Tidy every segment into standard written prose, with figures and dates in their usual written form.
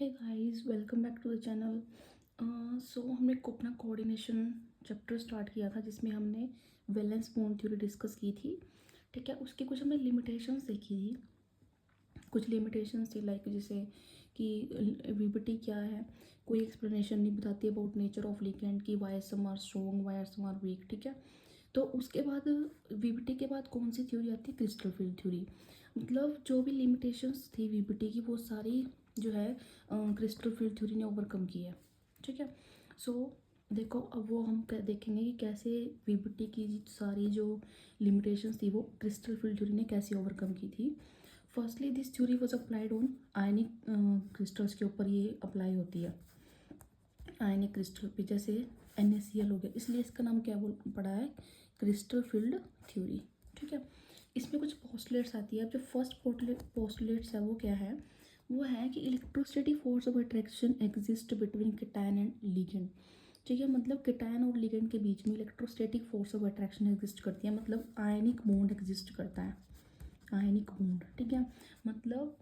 Hey guys, welcome back to the channel. So हमने अपना coordination chapter start किया था जिसमें हमने वैलेंस बॉन्ड थ्योरी डिस्कस की थी। ठीक है, उसकी कुछ हमने लिमिटेशंस देखी थी। कुछ लिमिटेशंस थी लाइक जैसे कि वीबीटी क्या है, कोई एक्सप्लेनेशन नहीं बताती अबाउट नेचर ऑफ लिगेंड कि why some are strong why some are weak. ठीक है, तो उसके बाद वीबीटी के बाद कौन सी थ्योरी आती है? Crystal field theory. मतलब जो भी लिमिटेशंस थी वीबीटी की वो सारी जो है क्रिस्टल फील्ड थ्योरी ने ओवरकम की है। ठीक है, सो देखो अब वो हम देखेंगे कि कैसे वीबीटी की सारी जो लिमिटेशंस थी वो क्रिस्टल फील्ड थ्योरी ने कैसे ओवरकम की थी। Firstly this theory was applied on ionic crystals के ऊपर ये अप्लाई होती है। आयनिक क्रिस्टल पे जैसे NaCl हो गया, इसलिए इसका नाम क्या बोल पड़ा है? Crystal field theory. ठीक है, इसमें कुछ पोस्टुलेट्स आती है। अब जो फर्स्ट पोस्टुलेट्स है वो क्या है? वो है कि electrostatic force of attraction exist between cation and ligand. ठीक है, मतलब केटायन और लिगेंड के बीच में electrostatic force of attraction exist करती है, मतलब आयनिक बॉन्ड एग्जिस्ट करता है। आयनिक बॉन्ड, ठीक है, मतलब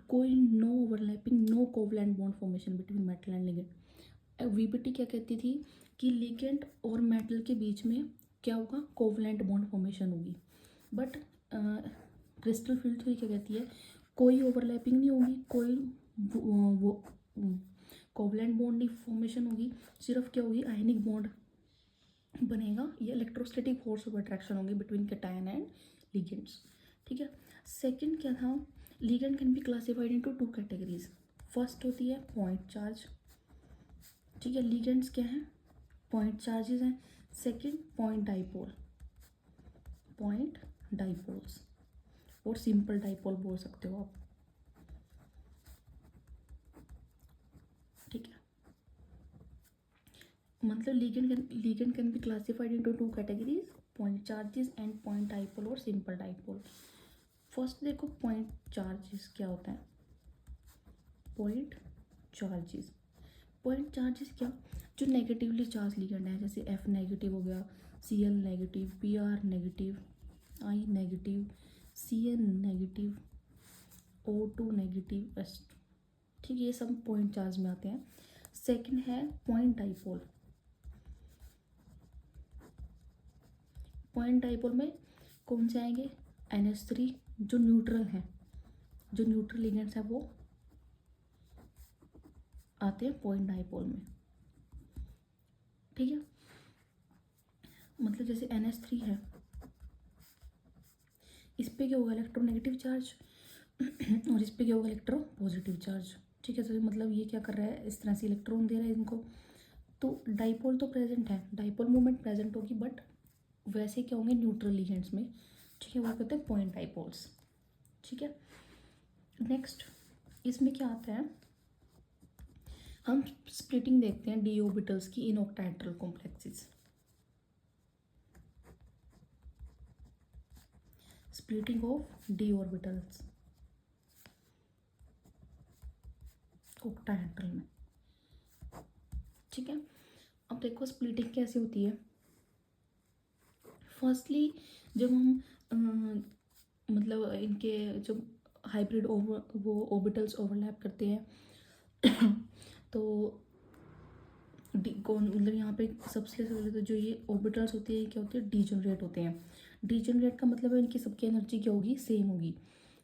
कोई no overlapping, no covalent bond formation between metal and ligand. VBT क्या कहती थी कि लिगेंड और मेटल के बीच में क्या होगा? कोवलेंट बॉन्ड फॉर्मेशन होगी। बट क्रिस्टल फील्ड थ्योरी क्या कहती है? कोई ओवरलैपिंग नहीं होगी, कोई वो कोवलेंट बॉन्ड नहीं फॉर्मेशन होगी, सिर्फ क्या होगी? आयनिक बॉन्ड बनेगा। ये इलेक्ट्रोस्टैटिक फोर्स ऑफ अट्रैक्शन होंगे बिटवीन कैटायन एंड लिगेंड्स। ठीक है, सेकंड क्या था? Ligand can be classified into two categories. First होती है पॉइंट चार्ज। ठीक है, लिगेंड्स क्या है? पॉइंट चार्जेस हैं। Second point dipole, point dipoles, और सिंपल डाइपोल बोल सकते हो आप। ठीक है, मतलब ligand can be classified into two categories, point charges and point dipole और सिंपल डाइपोल। फर्स्ट देखो पॉइंट चार्जेस क्या होता है। पॉइंट चार्जेस, पॉइंट चार्जेस क्या? जो नेगेटिवली चार्ज लिगेंड है, जैसे F नेगेटिव हो गया, Cl negative, Pr negative, I negative, Cn negative, O2 negative, S। ठीक है, ये सब पॉइंट चार्ज में आते हैं। सेकंड है पॉइंट डाइपोल। पॉइंट डाइपोल में कौन से आएंगे? NH3, जो न्यूट्रल हैं, जो न्यूट्रल लिगेंड्स हैं वो आते हैं पॉइंट डाइपोल में। ठीक है, मतलब जैसे NH3 है, इस पे क्या होगा? इलेक्ट्रोनेगेटिव चार्ज और इस पे क्या होगा? Electro positive charge. ठीक है, तो मतलब ये क्या कर रहा है? इस तरह से इलेक्ट्रॉन दे रहा है इनको। तो डाइपोल तो प्रेजेंट है, डाइपोल मूवमेंट प्रेजेंट होगी, बट वैसे क्या होंगे? न्यूट्रल लिगेंड्स में। ठीक है, वो कहते हैं पॉइंट डाइपोल्स। ठीक है, नेक्स्ट इसमें क्या आता है? हम स्प्लिटिंग देखते हैं डी ऑर्बिटल्स की in octahedral complexes. Splitting of D orbitals octahedral में। ठीक है, अब देखो स्प्लिटिंग कैसे होती है। फर्स्टली जब हम मतलब इनके जब हाइब्रिड वो ऑर्बिटल्स ओवरलैप करते हैं तो कौन मतलब यहाँ पे सबसे पहले तो जो ये ऑर्बिटल्स होते हैं क्या होते हैं? डीजनरेट होते हैं। डीजनरेट का मतलब है इनकी सबकी एनर्जी क्या होगी? सेम होगी।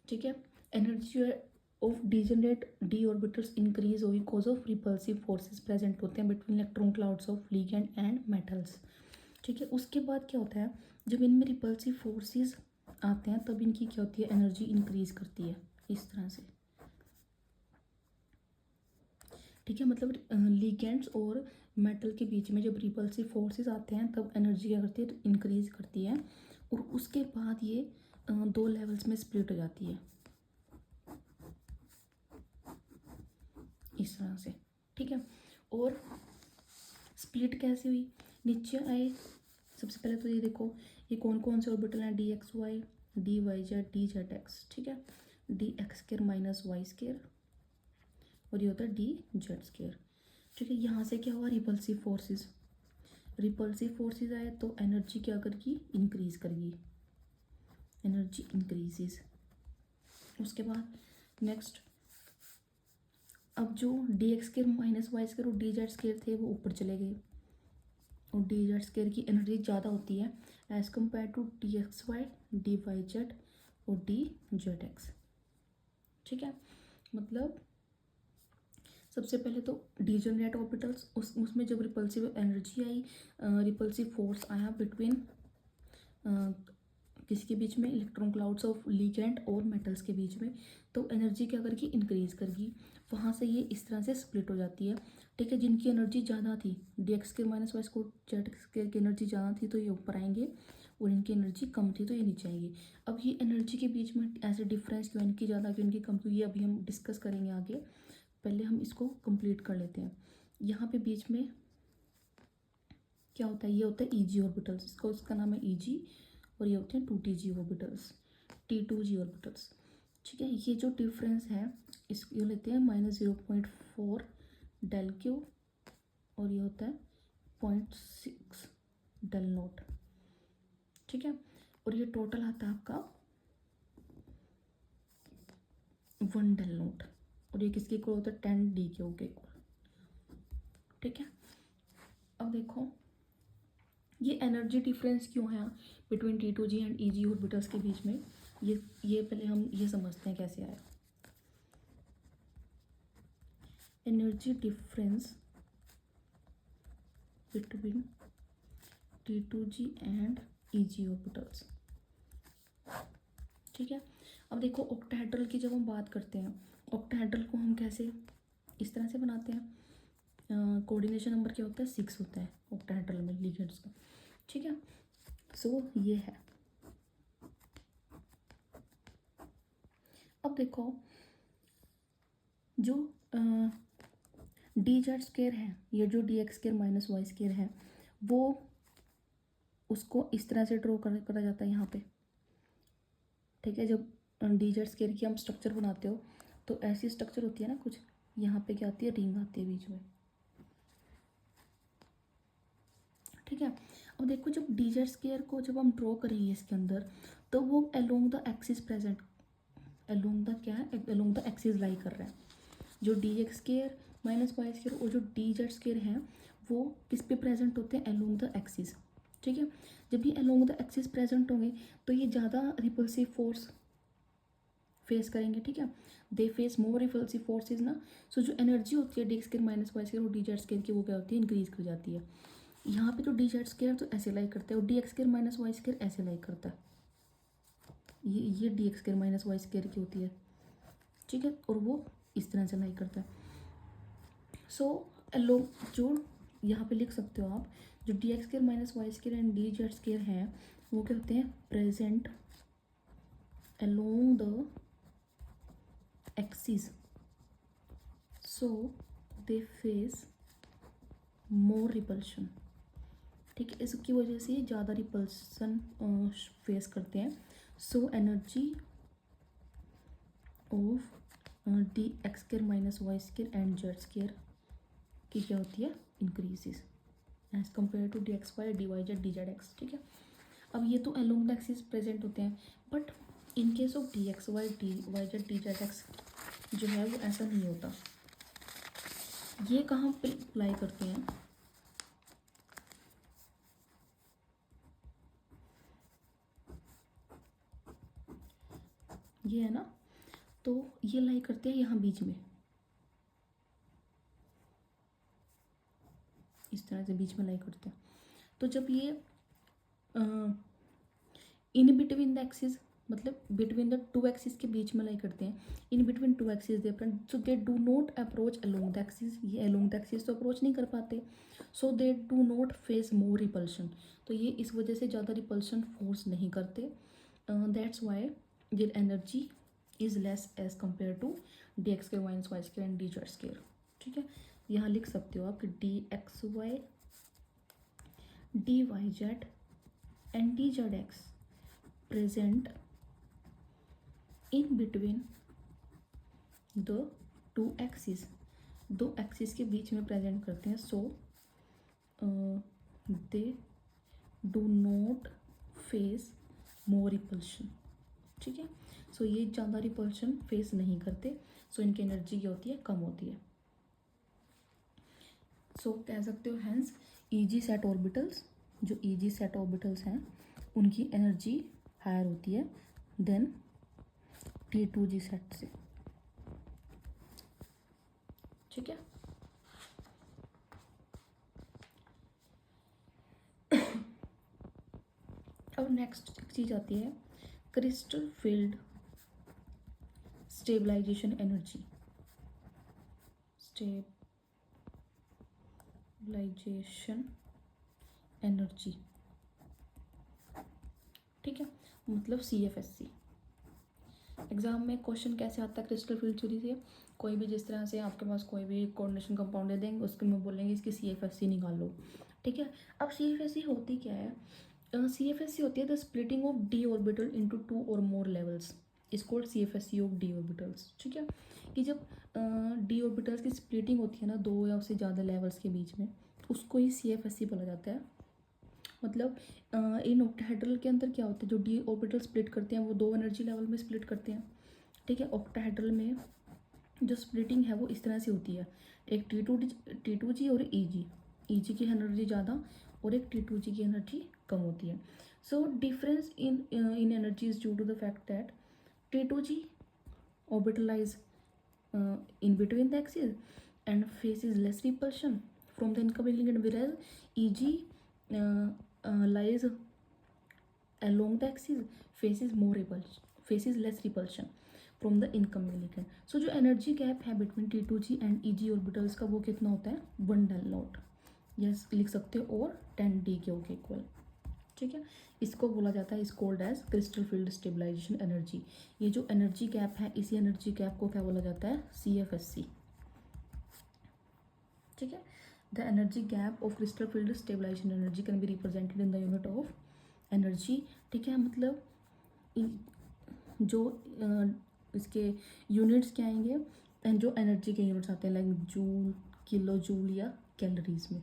ठीक है, एनर्जी जो है of degenerate D orbitals increase होगी cause of repulsive forces present होते हैं between electron clouds of ligand and metals. ठीक है, उसके बाद क्या होता है? जब इनमें रिपल्सिव फोर्सेस आते हैं तब इनकी क्या होती है? एनर्जी इंक्रीज करती है इस तरह से। ठीक है, मतलब लिगेंड्स और मेटल के बीच में जब रिपल्सिव फोर्सेस आते हैं तब एनर्जी क्या करती है? इंक्रीज करती है, और उसके बाद ये दो लेवल्स में स्प्लिट हो जाती है इस तरह से। ठीक है, और स्प्लिट कैसे हुई? नीचे आए सबसे पहले तो ये देखो, ये कौन कौन से ऑर्बिटल हैं? DXY, DYZ, DZX। ठीक है, DX² माइनस Y², और ये होता है DZ²। ठीक है, यहाँ से क्या हुआ? रिपल्सिव फोर्सेस, रिपल्सिव फोर्सेस आए तो एनर्जी क्या करेगी? इंक्रीज करेगी, एनर्जी इंक्रीजेस। उसके बाद नेक्स्ट अब जो d x square minus y square और डी जेड स्केयर थे वो ऊपर चले गए, और डी जेड स्केयर की एनर्जी ज़्यादा होती है as compare to D x Y, D Y z और डी जेड एक्स। ठीक है, मतलब सबसे पहले तो डीजनरेट ऑर्बिटल्स, उसमें जब रिपल्सिव एनर्जी आई, रिपल्सिव फोर्स आया बिटवीन किसके बीच में, इलेक्ट्रॉन क्लाउड्स ऑफ लिगेंड और मेटल्स के बीच में, तो एनर्जी क्या करेगी, इंक्रीज करेगी। वहाँ से ये इस तरह से स्प्लिट हो जाती है। ठीक है, जिनकी एनर्जी ज़्यादा थी, डी एक्स के minus Y square z square की एनर्जी ज़्यादा थी तो ये ऊपर आएंगे, और इनकी एनर्जी कम थी तो ये नीचे आएंगे। अब ये एनर्जी के बीच में ऐसे डिफरेंस क्यों, इनकी ज़्यादा क्यों इनकी कम क्यों, ये अभी हम डिस्कस करेंगे आगे। पहले हम इसको कंप्लीट कर लेते हैं। यहाँ पे बीच में क्या होता है, ये होता है ईजी ऑर्बिटल्स, इसका नाम है ईजी, और ये होते हैं 2Tg ऑर्बिटल्स, T2g ऑर्बिटल्स। ठीक है, ये जो डिफरेंस है इसको लेते हैं -0.4 डेल क्यू, और ये होता है 0.6 डेल नोट। ठीक है, और ये टोटल आता है आपका 1 डेल नोट, और ये किसके इक्वल होता है, 10 डी क्यू के इक्वल। ठीक है, अब देखो ये एनर्जी डिफरेंस क्यों है between T2g and EG orbitals के बीच में, ये पहले हम ये समझते हैं कैसे आया। Energy difference between T2g and EG orbitals. ठीक है, अब देखो ऑक्टाहेड्रल की जब हम बात करते हैं, ऑक्टाहेड्रल को हम कैसे इस तरह से बनाते हैं, कोऑर्डिनेशन नंबर क्या होता है, 6 होता है ऑक्टाहेड्रल में लिगेंड्स का। ठीक है, सो ये है। अब देखो जो डी जेड स्क्वायर है, ये जो d x square minus Y square है, वो उसको इस तरह से ड्रॉ करा जाता है यहाँ पे। ठीक है, जब डी जेड स्क्वायर की हम स्ट्रक्चर बनाते हो तो ऐसी स्ट्रक्चर होती है ना कुछ, यहाँ पे क्या आती है, रिंग आती है बीच में। ठीक है, अब देखो जब डी जेड स्क्वायर को जब हम ड्रॉ करेंगे इसके अंदर, तो वो along the axis present, along the क्या है, अलोंग द एक्सिस लाई कर रहा है। जो d x square minus Y square और जो डी जेड स्क्वायर हैं वो किस पे प्रेजेंट होते हैं, अलोंग द एक्सिस। ठीक है, जब ये अलोंग द एक्सिस प्रेजेंट होंगे तो ये ज़्यादा रिपल्सिव फोर्स फेस करेंगे। ठीक है, they face more repulsive forces ना, सो जो एनर्जी होती है d x square minus Y square और डी जेड स्क्वायर की वो क्या होती है, इंक्रीज कर जाती है। यहाँ पे तो डी जेड स्क्वायर तो ऐसे लाई करता है और d x square minus Y square ऐसे लाई करता है, ये d x square minus Y square की होती है। ठीक है, और वो इस तरह से लाई करता है। सो जो यहाँ पे लिख सकते हो आप, जो d x square minus Y square and D Z square हैं वो क्या होते हैं, present along the axis, so they face more repulsion. ठीक है, इसकी वजह से ज़्यादा रिपल्सन फेस करते हैं। So energy of d x square minus Y square and z square की क्या होती है, increases as compare to D x Y D Y z d Z x. ठीक है, अब ये तो अलोंग द एक्सिस प्रेजेंट होते हैं, but in case of d x Y D Y z d Z x जो है वो ऐसा नहीं होता। ये कहाँ पे अप्लाई करते हैं, ये है ना, तो ये लाई करते हैं यहाँ बीच में, इस तरह से बीच में लाई करते हैं। तो जब ये इन बिटवीन द एक्सिस, मतलब बिटवीन द टू एक्सिस के बीच में लाई करते हैं, in between two axis they so they do not approach along the axis, ये अलोंग द एक्सिस तो अप्रोच नहीं कर पाते, so they do not face more repulsion, तो ये इस वजह से ज़्यादा रिपल्शन फोर्स नहीं करते। That's why their energy is less as compare to D x square minus Y square and D Z square. ठीक है, यहाँ लिख सकते हो आप कि D x Y D Y Z and D Z X present in between the two axis, दो axis के बीच में प्रेजेंट करते हैं। So they do not face more repulsion. ठीक है, सो ये ज़्यादा रिपल्शन फेस नहीं करते, सो इनकी एनर्जी क्या होती है, कम होती है। सो कह सकते हो हैंस ईजी सेट ऑर्बिटल्स, जो ईजी सेट ऑर्बिटल्स हैं उनकी एनर्जी हायर होती है देन T2G सेट से। ठीक है, अब नेक्स्ट चीज आती है crystal field stabilization energy. Stabilization energy, ठीक है, मतलब CFSC। एग्जाम में क्वेश्चन कैसे आता है क्रिस्टल फील्ड थ्योरी से, कोई भी जिस तरह से आपके पास कोई भी कोऑर्डिनेशन कंपाउंड दे देंगे उसके में बोलेंगे इसकी CFSC निकाल लो। ठीक है, अब CFSC होती क्या है, CFSC होती है the splitting of d orbital into 2 or more levels is called CFSC of d orbitals. ठीक है, कि जब d ऑर्बिटल्स की स्प्लिटिंग होती है ना 2 या उससे ज़्यादा लेवल्स के बीच में, उसको ही CFSC बोला जाता है। मतलब इन ऑक्टाहेड्रल के अंदर क्या होता है, जो d ऑर्बिटल स्प्लिट करते हैं वो 2 एनर्जी लेवल में स्प्लिट करते हैं। ठीक है, ऑक्टाहेड्रल में जो स्प्लिटिंग है वो इस तरह से होती है, एक T2G और EG की एनर्जी ज़्यादा और एक T2G की एनर्जी कम होती है। So difference in energy is due to the fact that T2G orbital lies in between the axis and faces less repulsion from the incoming ligand, whereas EG lies along the axis, faces less repulsion from the incoming ligand. So जो energy gap है between T2G and EG orbitals का वो कितना होता है 1 del naught, yes लिख सकते हो, और 10D के इक्वल। ठीक है, इसको बोला जाता है, is called as crystal field stabilization energy. ये जो एनर्जी गैप है इसी एनर्जी गैप को क्या बोला जाता है CFSC। ठीक है, the energy gap of crystal field stabilization energy can be represented in the unit of energy. ठीक है, मतलब जो इसके यूनिट्स क्या आएंगे एंड जो एनर्जी के यूनिट्स आते हैं लाइक जूल, किलो जूल या कैलोरीज में।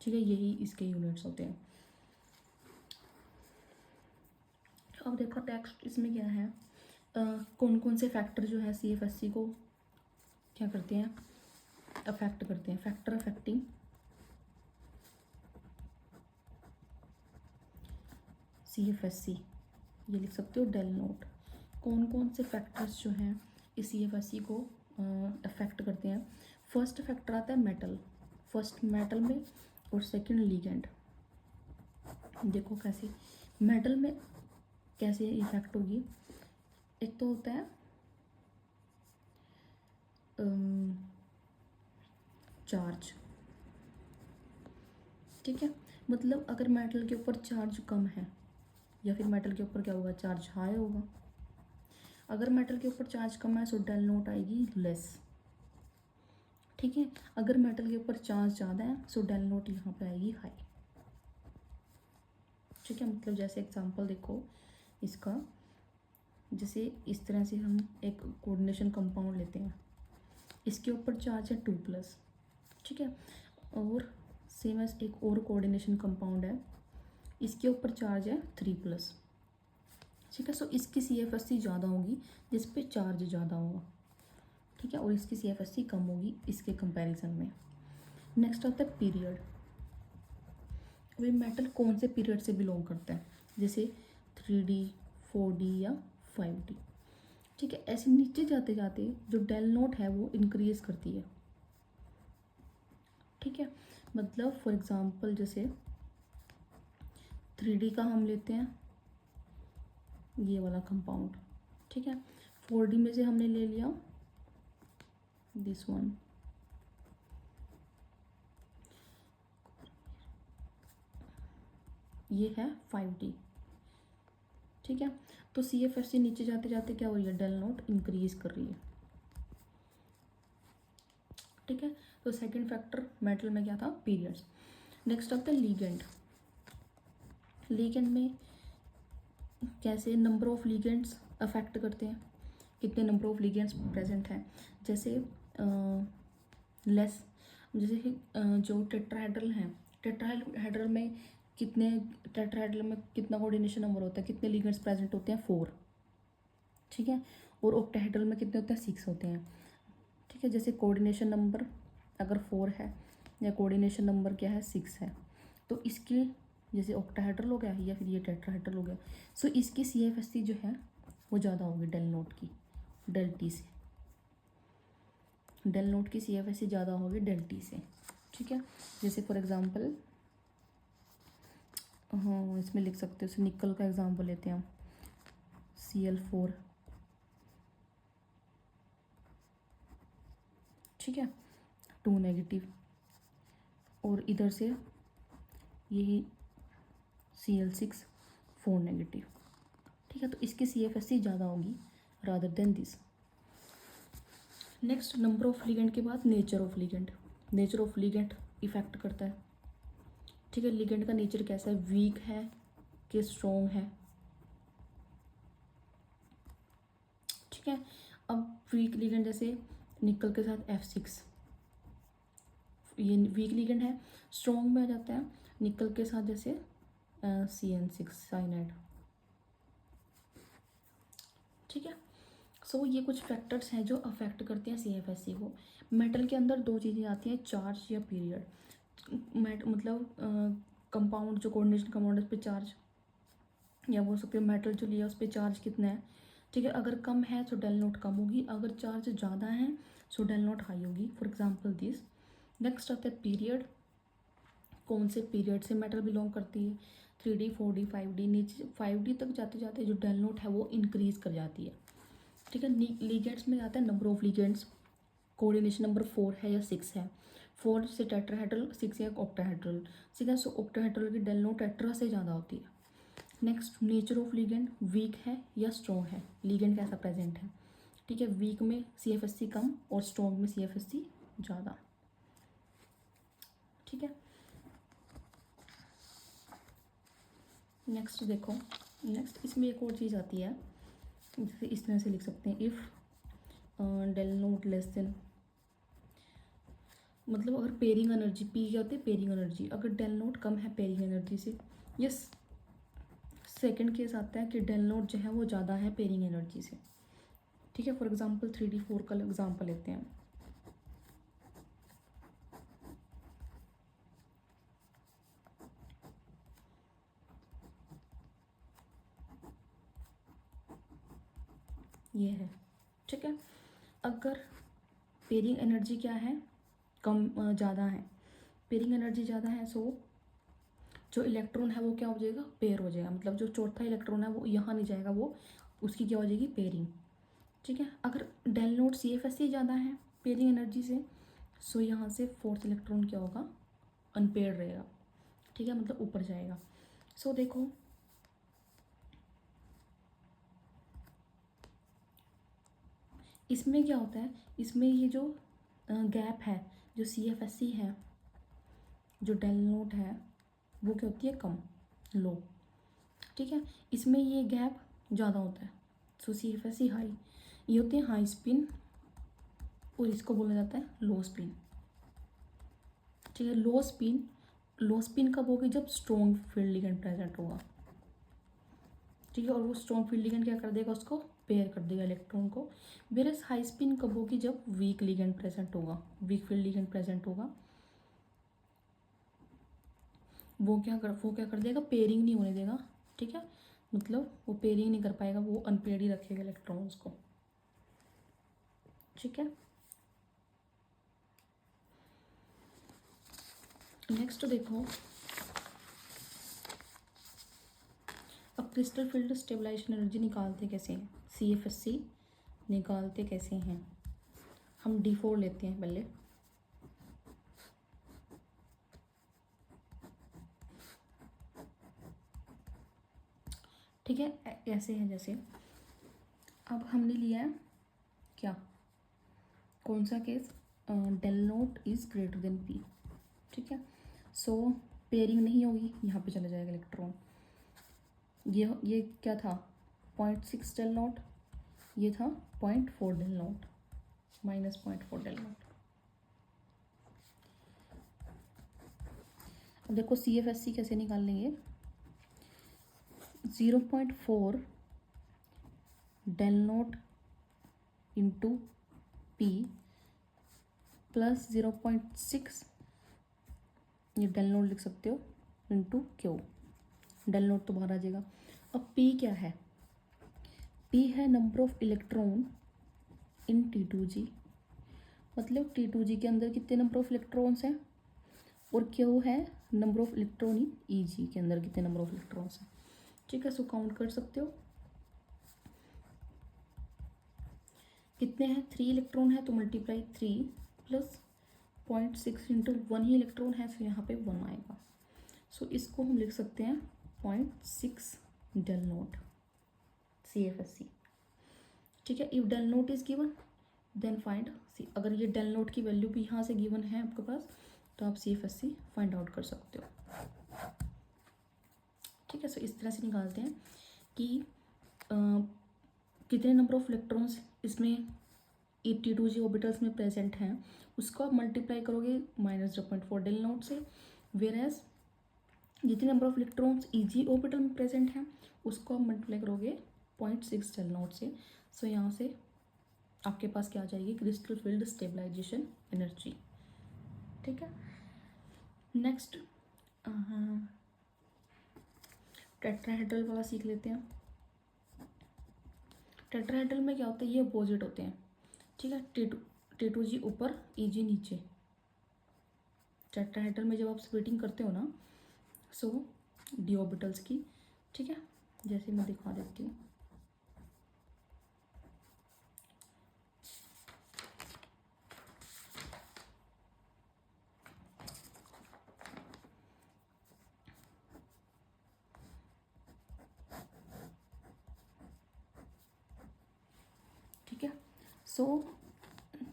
ठीक है, यही इसके यूनिट्स होते हैं। अब देखो टेक्स्ट इसमें क्या है, कौन कौन से फैक्टर जो है CFSC को क्या करते हैं, अफेक्ट करते हैं। फैक्टर अफेक्टिंग CFSC, ये लिख सकते हो डेल नोट। कौन कौन से फैक्टर्स जो हैं इस CFSC को अफेक्ट करते हैं। फर्स्ट फैक्टर आता है मेटल, फर्स्ट मेटल में, और सेकंड लीगेंड। देखो कैसे मेटल में कैसे इफेक्ट होगी, एक तो होता है चार्ज। ठीक है, मतलब अगर मेटल के ऊपर चार्ज कम है या फिर मेटल के ऊपर क्या होगा चार्ज हाई होगा। अगर मेटल के ऊपर चार्ज कम है सो डेल नोट आएगी लेस। ठीक है, अगर मेटल के ऊपर चार्ज ज़्यादा है सो डेल नोट यहाँ पे आएगी हाई। ठीक है, मतलब जैसे एग्जांपल देखो इसका, जैसे इस तरह से हम एक कोऑर्डिनेशन कंपाउंड लेते हैं, इसके ऊपर चार्ज है 2+। ठीक है, और सेम एज एक और कोऑर्डिनेशन कंपाउंड है, इसके ऊपर चार्ज है 3+। ठीक है, सो इसकी CFSC ज़्यादा होगी जिस पे चार्ज ज़्यादा होगा। ठीक है, और इसकी CFSC कम होगी इसके कंपैरिजन में। नेक्स्ट आता है पीरियड। अभी मेटल कौन से पीरियड से बिलोंग करता है, जैसे 3D 4D या 5D। ठीक है, ऐसे नीचे जाते जाते जो डेल नोट है वो इंक्रीज करती है। ठीक है, मतलब फॉर एग्जांपल जैसे 3D का हम लेते हैं ये वाला कंपाउंड। ठीक है, 4D में से हमने ले लिया दिस वन। ये है 5D। ठीक है, तो CFSC नीचे जाते जाते क्या हो रही है डेल नोट इंक्रीज कर रही है। ठीक है, तो सेकंड फैक्टर मेटल में क्या था पीरियड्स। नेक्स्ट आता है लीगेंड। लीगेंड में कैसे नंबर ऑफ लीगेंड्स अफेक्ट करते हैं, कितने नंबर ऑफ लीगेंड्स प्रेजेंट हैं। जैसे लेस, जैसे कि जो टेट्राहेड्रल हैं, टेट्राहेड्रल में कितने, टेट्राहेड्रल में कितना कोऑर्डिनेशन नंबर होता है, कितने लीगेंड्स प्रेजेंट होते हैं 4। ठीक है, और ऑक्टाहेड्रल में कितने होते हैं 6 होते हैं। ठीक है, जैसे कोऑर्डिनेशन नंबर अगर 4 है या कोऑर्डिनेशन नंबर क्या है 6 है। तो इसके जैसे ऑक्टाहेड्रल हो गया या फिर ये टेट्राहेड्रल हो गया, सो इसकी CFSC जो है वो ज़्यादा होगी डेल नोट की, डेल टी से। डेल नोट की CFSC ज़्यादा होगी डेल टी से, ठीक है। जैसे फॉर एग्जांपल हाँ इसमें लिख सकते हो, निकल का एग्जांपल लेते हैं हम, Cl4, ठीक है, 2 नेगेटिव, और इधर से यही Cl6, 4 नेगेटिव, ठीक है। तो इसकी CFSC ज़्यादा होगी rather than this. Next number of ligand के बाद nature of ligand. Nature of ligand effect करता है, ठीक है। लिगेंड का नेचर कैसा है, वीक है कि स्ट्रॉन्ग है, ठीक है। अब वीक लिगेंड जैसे निकल के साथ F6, ये वीक लिगेंड है। स्ट्रॉन्ग में आ जाता है निकल के साथ जैसे CN6 साइनाइड, ठीक है। सो ये कुछ फैक्टर्स हैं जो अफेक्ट करते हैं CFSC को। मेटल के अंदर दो चीज़ें आती हैं, चार्ज या पीरियड। मतलब कंपाउंड जो कोऑर्डिनेशन कंपाउंड है उस पर चार्ज, या बोल सकते हो मेटल जो लिया उस पर चार्ज कितना है, ठीक है। अगर कम है तो डेल नोट कम होगी, अगर चार्ज ज़्यादा है सो डेल नोट हाई होगी, फॉर एग्जांपल दिस। नेक्स्ट आता है पीरियड, कौन से पीरियड से मेटल बिलोंग करती है, 3D 4D 5D, नीचे 5D तक जाते जाते जो डेल नोट है वो इंक्रीज कर जाती है, ठीक है। लिगेंड्स में आता है number of ligands, coordination number 4 है या 6 है, 4 से टेट्राहेड्रल, 6 या ऑक्टाहेड्रल, ठीक है। सो ऑक्टाहेड्रल की डेल नोट टेट्रा से ज़्यादा होती है। Next nature of ligand, weak है या स्ट्रॉन्ग है, लिगेंड कैसा प्रेजेंट है, ठीक है। वीक में CFSC कम और स्ट्रॉन्ग में CFSC ज़्यादा, ठीक है। नेक्स्ट देखो, नेक्स्ट इसमें एक और चीज़ आती है, जैसे इस तरह से लिख सकते हैं, if del naught less than, मतलब अगर पेयरिंग एनर्जी, पी क्या होती है पेयरिंग एनर्जी, अगर डेल नोट कम है पेयरिंग एनर्जी से। यस, सेकंड केस आता है कि डेल नोट जो है वो ज़्यादा है पेयरिंग एनर्जी से, ठीक है। फॉर एग्जांपल 3D 4 का एग्जांपल लेते हैं। ये है, ठीक है। अगर पेयरिंग एनर्जी क्या है, कम ज़्यादा है, पेयरिंग एनर्जी ज़्यादा है, सो जो इलेक्ट्रॉन है वो क्या हो जाएगा, पेयर हो जाएगा, मतलब जो चौथा इलेक्ट्रॉन है वो यहाँ नहीं जाएगा, वो उसकी क्या हो जाएगी पेयरिंग, ठीक है। अगर डेल नोट CFSC ज़्यादा है पेयरिंग एनर्जी से, सो यहाँ से फोर्थ इलेक्ट्रॉन क्या होगा, अनपेयर्ड रहेगा, ठीक है, मतलब ऊपर जाएगा। सो देखो इसमें क्या होता है, इसमें ये जो गैप है, जो CFSC है, जो डेल नोट है वो क्या होती है कम, लो, ठीक है। इसमें ये गैप ज़्यादा होता है, सो CFSC हाई, ये होते हैं हाई स्पिन, और इसको बोला जाता है लो स्पिन, ठीक है। लो स्पिन, लो स्पिन कब होगी, जब स्ट्रॉन्ग फील्ड लिगेंड प्रेजेंट होगा, ठीक है। और वो स्ट्रॉन्ग फील्ड लिगेंड क्या कर देगा, उसको पेयर कर देगा इलेक्ट्रॉन को। वेरस हाई स्पिन कब होगी, जब वीक लिगेंड प्रेजेंट होगा, वीक फील्ड लिगेंड प्रेजेंट होगा, वो क्या कर देगा, पेयरिंग नहीं होने देगा, ठीक है। मतलब वो पेयरिंग नहीं कर पाएगा, वो अनपेयर्ड ही रखेगा इलेक्ट्रॉन्स को, ठीक है। नेक्स्ट देखो, अब क्रिस्टल फील्ड स्टेबलाइजेशन एनर्जी निकालते कैसे हैं, CFSC निकालते कैसे हैं, हम D4 लेते हैं पहले, ठीक है। ऐसे है जैसे, अब हमने लिया है क्या, कौन सा case, del naught is greater than P, ठीक है। सो पेयरिंग नहीं होगी, यहाँ पे चला जाएगा इलेक्ट्रॉन, ये क्या था 0.6 डेल नोट, ये था 0.4 डेल नोट, -0.4 डेल नोट। अब देखो CFSC कैसे निकाल लेंगे, 0.4 del naught into P plus 0.6 ये डेल नोट लिख सकते हो इंटू क्यू, डेल नोट तो बाहर आ जाएगा। अब पी क्या है, पी है number of electron in T2G, मतलब T2G के अंदर कितने नंबर ऑफ इलेक्ट्रॉन्स हैं, और क्यू है number of electron in EG के अंदर कितने नंबर ऑफ इलेक्ट्रॉन्स हैं। ठीक है, सो काउंट कर सकते हो कितने हैं, 3 इलेक्ट्रॉन है तो मल्टीप्लाई 3 प्लस 0.6 इंटू 1 ही इलेक्ट्रॉन है, तो यहाँ पे 1 आएगा। सो इसको हम लिख सकते हैं 0.6 डेल नोट CFSC। ठीक है, if del naught is given then find C, अगर ये डेल नोट की वैल्यू भी यहाँ से गिवन है आपके पास तो आप CFSC फाइंड आउट कर सकते हो। ठीक है, सो इस तरह से निकालते हैं कि कितने नंबर ऑफ इलेक्ट्रॉन्स इसमें T2G ऑर्बिटल्स में प्रेजेंट हैं, उसको आप मल्टीप्लाई करोगे -0.4 डेल नोट से, वेयर एज जितने number of electrons EG orbital में प्रेजेंट हैं उसको आप मल्टीप्लाई करोगे 0.6 डेल नोट से। सो यहाँ से आपके पास क्या आ जाएगी, क्रिस्टल फील्ड स्टेबलाइजेशन एनर्जी। ठीक है, नेक्स्ट टेट्राहेड्रल वाला सीख लेते हैं। टेट्राहेड्रल में क्या होता है, ये अपोजिट होते हैं। ठीक है, T2G ऊपर EG नीचे। टेट्राहेड्रल में जब आप स्प्लिटिंग करते हो ना, सो डी ऑर्बिटल्स की, ठीक है, जैसे मैं दिखा देती हूँ। ठीक है, सो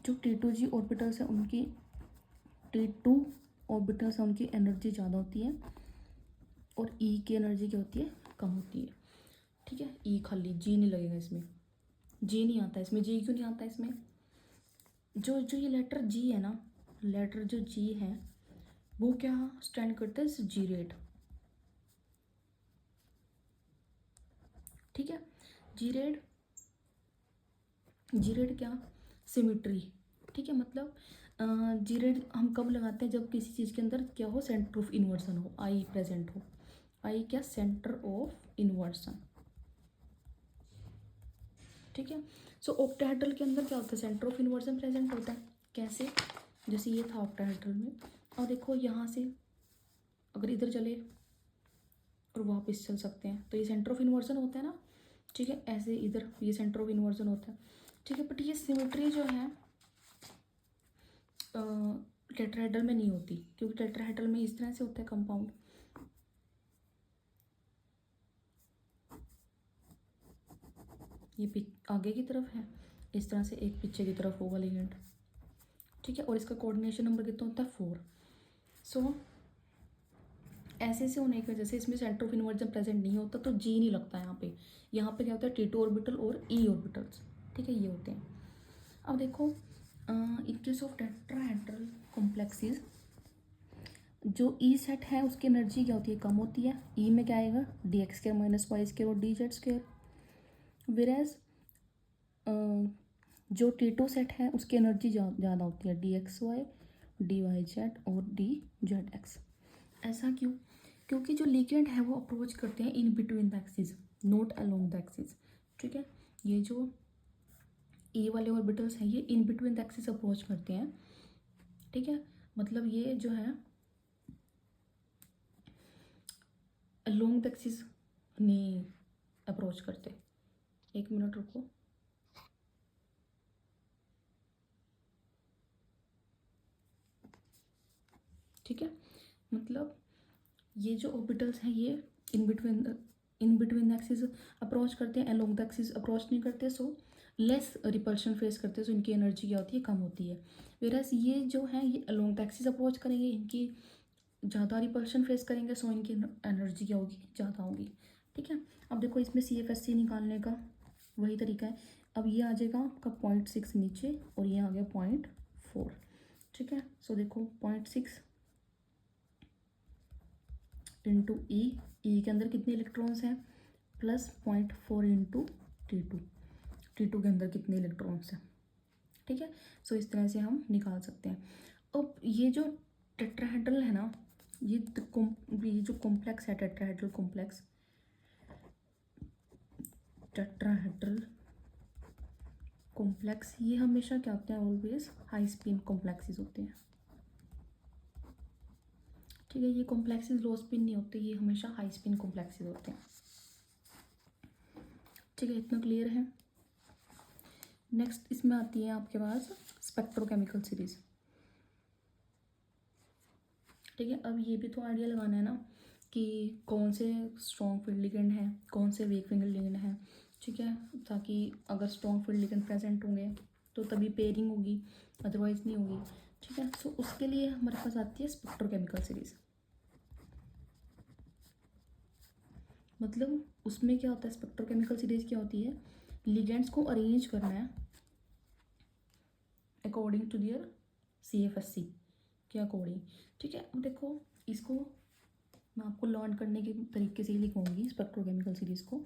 जो T2G ऑर्बिटल्स हैं उनकी T2 ऑर्बिटल्स हैं उनकी एनर्जी ज़्यादा होती है और E की एनर्जी क्या होती है, कम होती है। ठीक है, E खाली, G नहीं लगेगा इसमें, G नहीं आता इसमें। G क्यों नहीं आता इसमें, जो जो ये लेटर G है ना, लेटर जो G है वो क्या स्टैंड करता है, G रेट। ठीक है, G रेट, G रेट क्या, सिमिट्री। ठीक है, मतलब G रेट हम कब लगाते हैं, जब किसी चीज़ के अंदर क्या हो, सेंटर ऑफ इन्वर्सन हो, I प्रेजेंट हो। I क्या, सेंटर ऑफ इन्वर्सन। ठीक है, सो ऑक्टाहेड्रल के अंदर क्या होता है, सेंटर ऑफ इन्वर्सन प्रेजेंट होता है। कैसे, जैसे ये था ऑक्टाहेड्रल में, और देखो यहाँ से अगर इधर चले और वापस चल सकते हैं तो ये सेंटर ऑफ इन्वर्सन होता है ना। ठीक है, ऐसे इधर ये सेंटर ऑफ इन्वर्सन होता है। ठीक है, बट ये सिमेट्री जो है टेट्राहेड्रल में नहीं होती, क्योंकि टेट्राहेड्रल में इस तरह से होता है कंपाउंड, ये आगे की तरफ है इस तरह से, एक पीछे की तरफ होगा लिगेंड। ठीक है, और इसका कोऑर्डिनेशन नंबर कितना होता है, 4। सो ऐसे ऐसे होने की वजह से इसमें सेंटर ऑफ इन्वर्जन प्रेजेंट नहीं होता तो G नहीं लगता यहाँ पे। यहाँ पे क्या होता है, T2 ऑर्बिटल और E ऑर्बिटल्स। ठीक है, ये होते हैं। अब देखो इन केस ऑफ टेट्राहेड्रल कॉम्प्लेक्सेस, जो E सेट है उसकी एनर्जी क्या होती है, कम होती है। E में क्या आएगा, dx² - y² और dz²। वेराज जो T2 सेट है उसकी एनर्जी ज़्यादा होती है, dxy dyz और dzx। ऐसा क्यों, क्योंकि जो लिगेंड है वो अप्रोच करते हैं in between the axis, not along the axis. ठीक है, ये जो E वाले ऑर्बिटल्स हैं ये in between the axis approach करते हैं। ठीक है, मतलब ये जो है अलोंग द एक्सिस नहीं अप्रोच करते। एक मिनट रुको, ठीक है, मतलब ये जो ऑर्बिटल्स हैं ये in between the axis approach करते हैं, अलोंग द एक्सिस अप्रोच नहीं करते, सो लेस रिपल्शन फेस करते हैं, सो इनकी एनर्जी क्या होती है, कम होती है। वेराज ये जो है ये अलोंग द एक्सिस अप्रोच करेंगे, इनकी ज़्यादा रिपल्शन फेस करेंगे, सो इनकी एनर्जी क्या होगी, ज़्यादा होगी। ठीक है, अब देखो इसमें CFSC निकालने का वही तरीका है। अब ये आ जाएगा आपका 0.6 नीचे और ये आ गया 0.4। ठीक है, सो देखो 0.6 इंटू ई के अंदर कितने इलेक्ट्रॉन्स हैं, प्लस 0.4 इंटू T2 के अंदर कितने इलेक्ट्रॉन्स हैं। ठीक है, सो इस तरह से हम निकाल सकते हैं। अब ये जो टेट्राहेड्रल है ना, ये जो कॉम्प्लेक्स है टेट्राहेड्रल कॉम्प्लेक्स, टेट्राहेड्रल कॉम्प्लेक्स, ये हमेशा क्या होते हैं, ऑलवेज हाई स्पिन कॉम्प्लेक्सेस होते हैं। ठीक है, ये कॉम्प्लेक्सेस लो स्पिन नहीं होते, ये हमेशा हाई स्पिन कॉम्प्लेक्सेस होते हैं। ठीक है, इतना क्लियर है। नेक्स्ट इसमें आती है आपके पास स्पेक्ट्रोकेमिकल सीरीज। ठीक है, अब ये भी तो आइडिया लगाना है ना कि कौन से स्ट्रॉन्ग फील्ड लिगेंड है, कौन से वीक फील्ड लिगेंड है। ठीक है, ताकि अगर स्ट्रॉन्ग फील्ड लिगेंड प्रेजेंट होंगे तो तभी पेयरिंग होगी, अदरवाइज नहीं होगी। ठीक है, सो उसके लिए हमारे पास आती है स्पेक्ट्रोकेमिकल सीरीज। मतलब उसमें क्या होता है, स्पेक्ट्रोकेमिकल सीरीज क्या होती है, लिगेंड्स को अरेंज करना है अकॉर्डिंग टू दियर CFSC के अकॉर्डिंग। ठीक है, अब देखो इसको मैं आपको लर्न करने के तरीके से ही लिखूंगी स्पेक्ट्रोकेमिकल सीरीज को।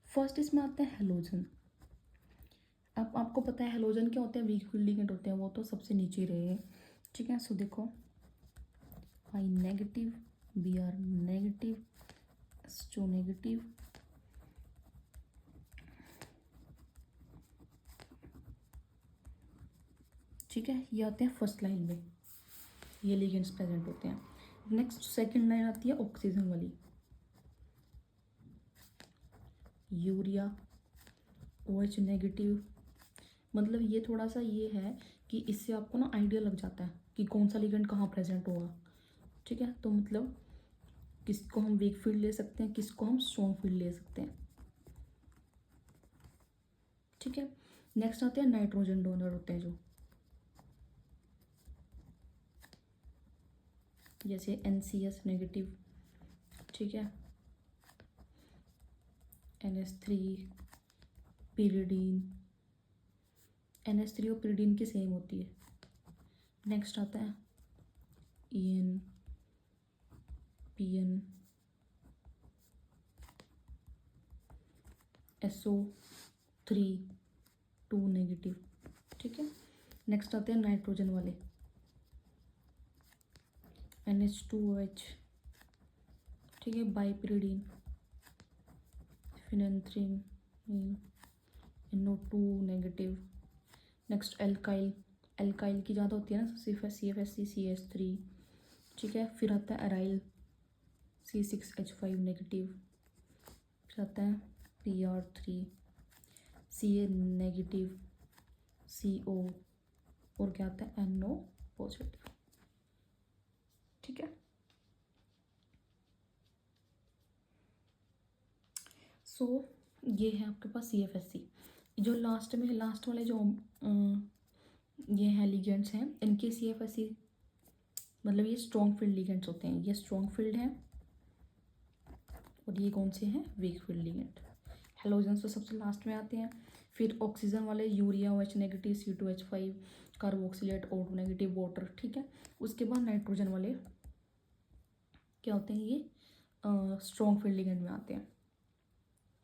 फर्स्ट इसमें आता है हेलोजन। अब आपको पता है हेलोजन क्या होते हैं, वीक फील्ड लिगेंड होते हैं, वो तो सबसे नीचे रहे। ठीक है, सो देखो I negative, Br negative, SO negative, ठीक है, ये आते हैं फर्स्ट लाइन में, ये लिगेंड्स प्रेजेंट होते हैं। नेक्स्ट सेकंड लाइन आती है ऑक्सीजन वाली, यूरिया OH नेगेटिव। मतलब ये थोड़ा सा ये है कि इससे आपको ना आइडिया लग जाता है कि कौन सा लिगेंड कहाँ प्रेजेंट होगा। ठीक है, तो मतलब किसको हम वीक फील्ड ले सकते हैं, किसको हम स्ट्रॉन्ग फील्ड ले सकते हैं। ठीक है, नेक्स्ट आते हैं नाइट्रोजन डोनर होते हैं जो, जैसे NCS नेगेटिव। ठीक है, NH3, pyridine, NH3 और pyridine की सेम होती है। नेक्स्ट आता है EN, PN, SO3, 2 नेगेटिव। ठीक है, नेक्स्ट आते हैं नाइट्रोजन वाले, NH2OH। ठीक है, bipyridine, phenanthrene, NO2 negative. Next alkyl, alkyl की ज़्यादा होती है ना, CFSC CH3। ठीक है, फिर आता है अराइल, C6H5 नेगेटिव। फिर आता है PR3, Ca नेगेटिव, CO, और क्या आता है NO पॉजिटिव। ठीक है, सो ये है आपके पास CFSC। जो लास्ट में, लास्ट वाले जो ये हैं लिगेंड्स हैं, इनके CFSC मतलब ये स्ट्रॉन्ग फील्ड लिगेंड्स होते हैं, ये स्ट्रॉन्ग फील्ड हैं, और ये कौन से हैं, वीक फील्ड लिगेंड। हेलोजेंस तो सबसे लास्ट में आते हैं। फिर ऑक्सीजन वाले urea OH negative, C2H5, carboxylate O2 negative, water. ठीक है, उसके बाद नाइट्रोजन वाले क्या होते हैं, ये स्ट्रॉन्ग फील्ड लिगेंड में आते हैं।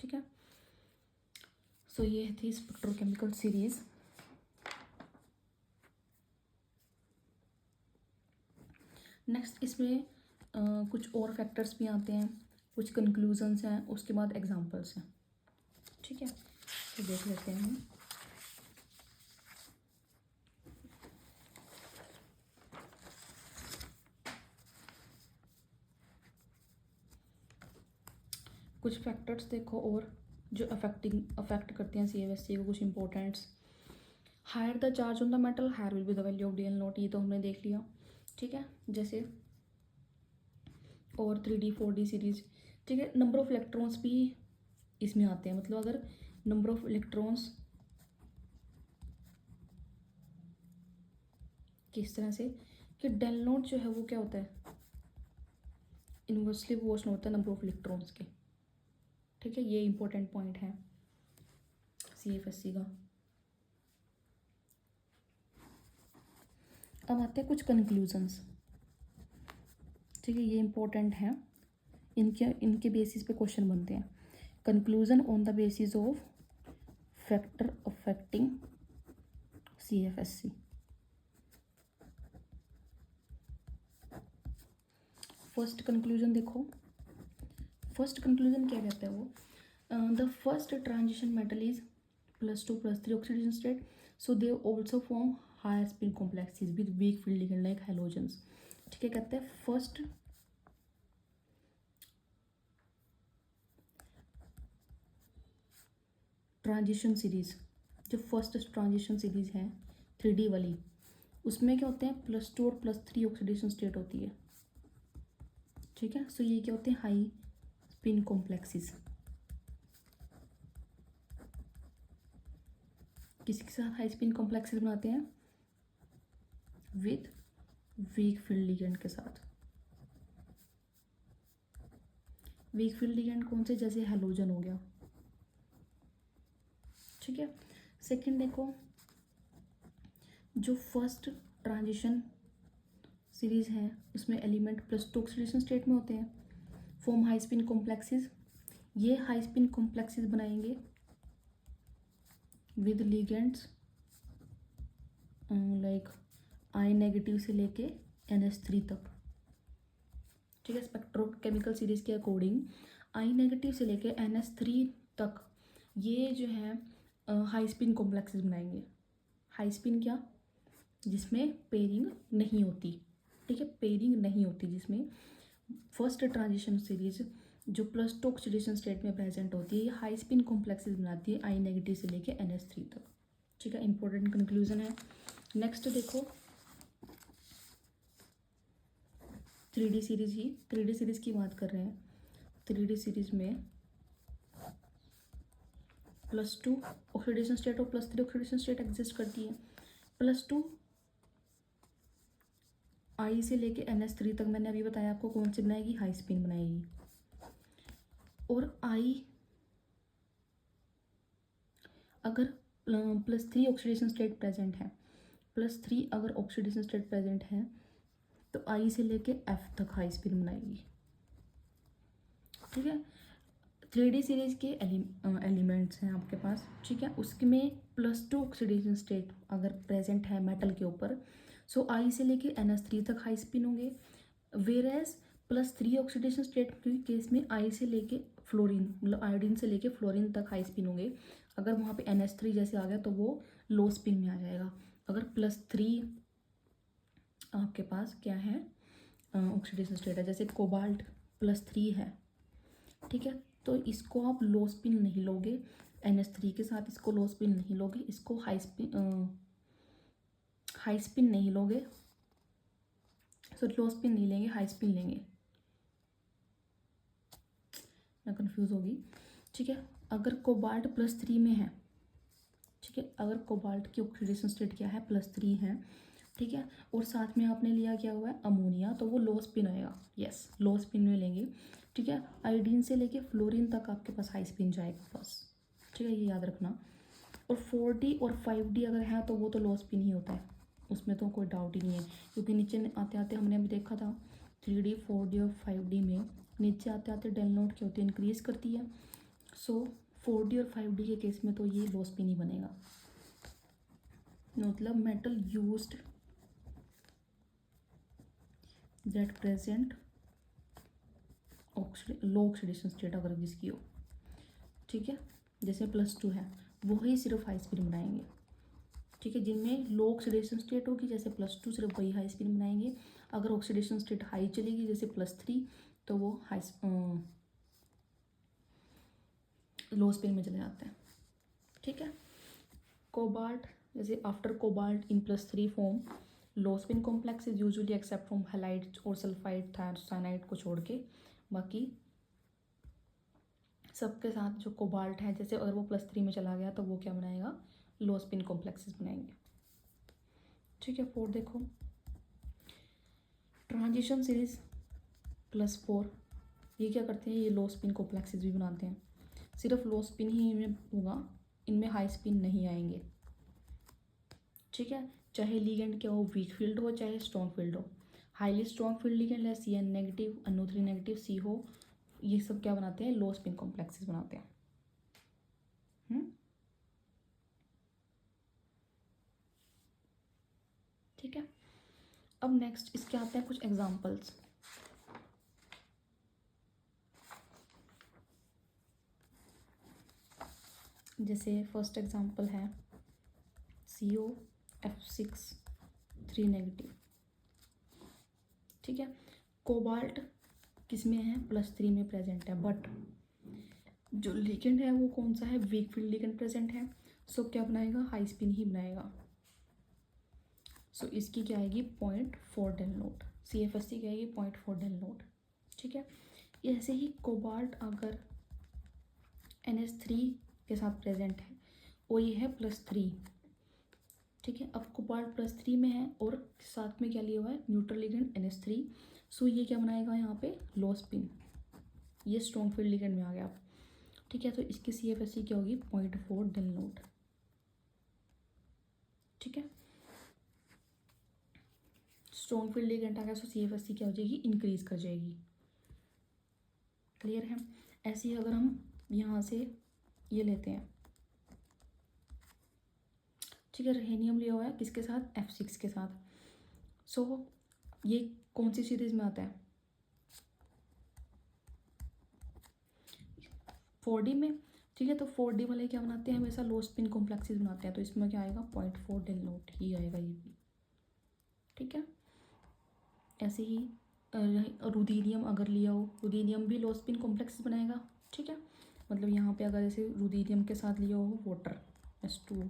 ठीक है, सो ये थी स्पेक्ट्रोकेमिकल सीरीज। नेक्स्ट इसमें कुछ और फैक्टर्स भी आते हैं, कुछ कंक्लूजन्स हैं, उसके बाद एग्जांपल्स हैं। ठीक है, तो देख लेते हैं हम। कुछ फैक्टर्स देखो और जो अफेक्ट करते हैं CFSC को, कुछ importants. Higher the charge on the metal higher will be the value of DL0, ये तो हमने देख लिया। ठीक है, जैसे और 3D 4D सीरीज। ठीक है, नंबर ऑफ इलेक्ट्रॉन्स भी इसमें आते हैं। मतलब अगर नंबर ऑफ इलेक्ट्रॉन्स किस तरह से कि डेल नोट जो है वो क्या होता है, इन्वर्सली प्रोपोर्शनल होता है नंबर ऑफ इलेक्ट्रॉन्स के। ठीक है, ये इंपॉर्टेंट पॉइंट है CFSC का। अब आते हैं कुछ कंक्लूजन्स। ठीक है, ये इंपॉर्टेंट है, इनके बेसिस पे क्वेश्चन बनते हैं। Conclusion on the basis of factor affecting CFSC। First conclusion देखो, फर्स्ट कंक्लूजन क्या कहता है वो, the first transition metal is +2 + 3 oxidation state, so they also form higher spin complexes with weak field ligand like halogens. ठीक है, कहते हैं first transition series, जो फर्स्ट ट्रांजिशन सीरीज है 3D वाली, उसमें क्या होते हैं +2 और +3 ऑक्सीडेशन स्टेट होती है। ठीक है, सो ये क्या होते हैं हाई स्पिन कॉम्प्लेक्सेस। किसके साथ हाई स्पिन कॉम्प्लेक्सेस बनाते हैं, विद वीक फील्ड लिगेंड के साथ। वीक फील्ड लिगेंड कौन से, जैसे हैलोजन हो गया। ठीक है, सेकंड देखो, जो फर्स्ट ट्रांजिशन सीरीज है उसमें एलिमेंट +2 ऑक्सीडेशन स्टेट में होते हैं, फॉर्म हाई स्पिन कॉम्प्लेक्सेस। ये हाई स्पिन कॉम्प्लेक्सेस बनाएंगे विद लिगेंड्स लाइक I- से लेके NH3 तक। ठीक है, स्पेक्ट्रोकेमिकल सीरीज के अकॉर्डिंग I- से लेके NH3 तक ये जो है हाई स्पिन कॉम्प्लेक्सेस बनाएंगे। हाई स्पिन क्या, जिसमें पेयरिंग नहीं होती। ठीक है, पेयरिंग नहीं होती, जिसमें फर्स्ट ट्रांजिशन सीरीज जो +2 ऑक्सीडेशन स्टेट में प्रेजेंट होती है, ये हाई स्पिन कॉम्प्लेक्सेस बनाती है I- से लेके NH3 तक। ठीक है, इंपॉर्टेंट कंक्लूजन है। नेक्स्ट देखो 3D सीरीज ही, 3D सीरीज की बात कर रहे हैं। 3D सीरीज में +2 ऑक्सीडेशन स्टेट और +3 ऑक्सीडेशन स्टेट एग्जिस्ट करती है। +2 I से लेके NH3 तक मैंने अभी बताया आपको कौन सी बनाएगी, हाई स्पिन बनाएगी। और I अगर +3 ऑक्सीडेशन स्टेट प्रेजेंट है, +3 अगर ऑक्सीडेशन स्टेट प्रेजेंट है तो I से लेके F तक हाई स्पिन बनाएगी। ठीक है, 3D सीरीज के एलिमेंट्स हैं आपके पास। ठीक है, उसमें +2 ऑक्सीडेशन स्टेट अगर प्रेजेंट है मेटल के ऊपर, सो I से लेके NH3 तक हाई स्पिन होंगे। वेरएज +3 ऑक्सीडेशन स्टेट के केस में I से लेके फ्लोरीन, मतलब आयोडीन से लेके फ्लोरीन तक हाई स्पिन होंगे। अगर वहाँ पे NH3 जैसे आ गया तो वो लो स्पिन में आ जाएगा। अगर +3 आपके पास क्या है ऑक्सीडेशन स्टेट है, जैसे कोबाल्ट +3 है। ठीक है, तो इसको आप लो स्पिन नहीं लोगे, NH3 के साथ इसको लो स्पिन नहीं लोगे, इसको हाई स्पिन नहीं लोगे, सो लो स्पिन नहीं लेंगे, हाई स्पिन लेंगे। मैं कंफ्यूज होगी। ठीक है, अगर कोबाल्ट +3 में है, ठीक है, अगर कोबाल्ट की ऑक्सीडेशन स्टेट क्या है +3 है, ठीक है, और साथ में आपने लिया क्या हुआ है अमोनिया, तो वो लो स्पिन आएगा। यस, लो स्पिन में लेंगे। ठीक है, आयोडीन से लेके फ्लोरीन तक आपके पास हाई स्पिन जाएगा बस। ठीक है, ये याद रखना। और 4D और 5D अगर है तो वो तो लो स्पिन ही होता है, उसमें तो कोई डाउट ही नहीं है, क्योंकि नीचे आते आते हमने अभी देखा था 3D 4D और 5D में नीचे आते आते डेल नोट क्या होती है, इंक्रीज करती है। सो 4D और 5D के केस में तो ये लो स्पिन ही बनेगा। मतलब metal used that present low oxidation state अगर जिसकी हो, ठीक है, जैसे +2 है, वही सिर्फ हाई स्पिन बनाएंगे। ठीक है, जिनमें लो ऑक्सीडेशन स्टेट होगी जैसे +2 सिर्फ वही हाई स्पिन बनाएंगे। अगर ऑक्सीडेशन स्टेट हाई चलेगी जैसे +3 तो वो लो स्पिन में चले जाते हैं। ठीक है, कोबाल्ट जैसे after cobalt in +3 form low spin complex is usually except from halide और सल्फाइड थायोसाइनाइड को छोड़ के, बाकी सबके साथ जो कोबाल्ट है, जैसे अगर वो +3 में चला गया तो वो क्या बनाएगा, लो स्पिन कॉम्प्लेक्सेस बनाएंगे। ठीक है, 4 देखो, ट्रांजिशन सीरीज +4, ये क्या करते हैं, ये लो स्पिन कॉम्प्लेक्सेस भी बनाते हैं। सिर्फ लो स्पिन ही इनमें होगा, इनमें हाई स्पिन नहीं आएंगे। ठीक है, चाहे लिगेंड क्या हो, वीक फील्ड हो चाहे स्ट्रॉन्ग फील्ड हो। हाईली स्ट्रॉन्ग फील्ड लिगेंड है CN negative, NO3 negative, C हो, ये सब क्या बनाते हैं, लो स्पिन कॉम्प्लेक्सेस बनाते हैं। ठीक है, अब नेक्स्ट इसके आते हैं कुछ एग्जांपल्स। जैसे फर्स्ट एग्जांपल है COF6 3 नेगेटिव। ठीक है, कोबाल्ट किस में है, +3 में प्रेजेंट है, बट जो लिगेंड है वो कौन सा है, वीक फील्ड लिगेंड प्रेजेंट है। सो क्या बनाएगा, हाई स्पिन ही बनाएगा। सो इसकी क्या आएगी, 0.4 डेल नोट। CFSC क्या आएगी, 0.4 डेल नोट। ठीक है, ऐसे ही कोबाल्ट अगर NH3 के साथ प्रेजेंट है और ये है +3। ठीक है, अब कोबाल्ट +3 में है और साथ में क्या लिया हुआ है, न्यूट्रल लिगेंड NH3। सो ये क्या बनाएगा यहाँ पे, लो स्पिन, ये स्ट्रॉन्ग फील्ड लिगेंड में आ गया। ठीक है, तो इसकी CFSC क्या होगी, 0.4 डेल नोट। ठीक है, स्ट्रॉन्ग फील्ड लिगेंड आ गया, सो CFSC क्या हो जाएगी, इंक्रीज कर जाएगी। क्लियर है। ऐसे ही अगर हम यहाँ से ये लेते हैं, ठीक है, रेनियम लिया हुआ है किसके साथ, F6 के साथ। सो ये कौन सी सीरीज में आता है, 4D में। ठीक है, तो 4D वाले क्या बनाते हैं, हमेशा लो स्पिन कॉम्प्लेक्सेस बनाते हैं, तो इसमें क्या आएगा, 0.4 डेल नोट ही आएगा ये भी। ठीक है, ऐसे ही रुदीनियम अगर लिया हो, रुदीनियम भी लो स्पिन कॉम्प्लेक्स बनाएगा। ठीक है, मतलब यहाँ पे अगर जैसे रुदीनियम के साथ लिया हो वाटर H2O।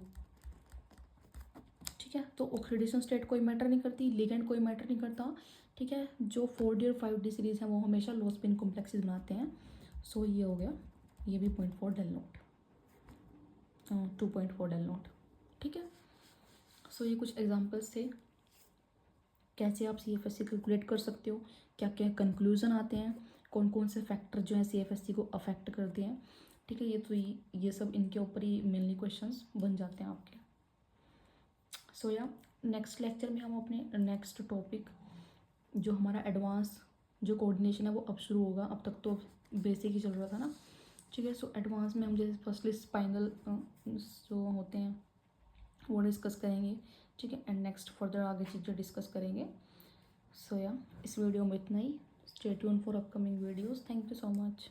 ठीक है, तो ऑक्सीडेशन स्टेट कोई मैटर नहीं करती, लिगेंड कोई मैटर नहीं करता। ठीक है, जो 4D और 5D सीरीज है वो हमेशा लो स्पिन कॉम्प्लेक्सेस बनाते हैं। सो ये हो गया, ये भी 0.4 डेल नोट, 2.4 डेल नोट। ठीक है, सो ये कुछ एग्जांपल्स थे कैसे आप CFSC कैलकुलेट कर सकते हो, क्या क्या कंक्लूजन आते हैं, कौन कौन से फैक्टर जो है CFSC को अफेक्ट करते हैं। ठीक है, ये तो ये सब इनके ऊपर ही मेनली क्वेश्चंस बन जाते हैं आपके। सो या नेक्स्ट लेक्चर में हम अपने नेक्स्ट टॉपिक जो हमारा एडवांस जो कोऑर्डिनेशन है वो अब शुरू होगा, अब तक तो बेसिक ही चल रहा था ना। ठीक है, सो एडवांस में हम जैसे फर्स्टली स्पाइनल जो होते हैं वो डिस्कस करेंगे। ठीक है, एंड नेक्स्ट फर्दर आगे चीज़ें डिस्कस करेंगे। सो या इस वीडियो में इतना ही। Stay tune for upcoming videos. Thank you so much.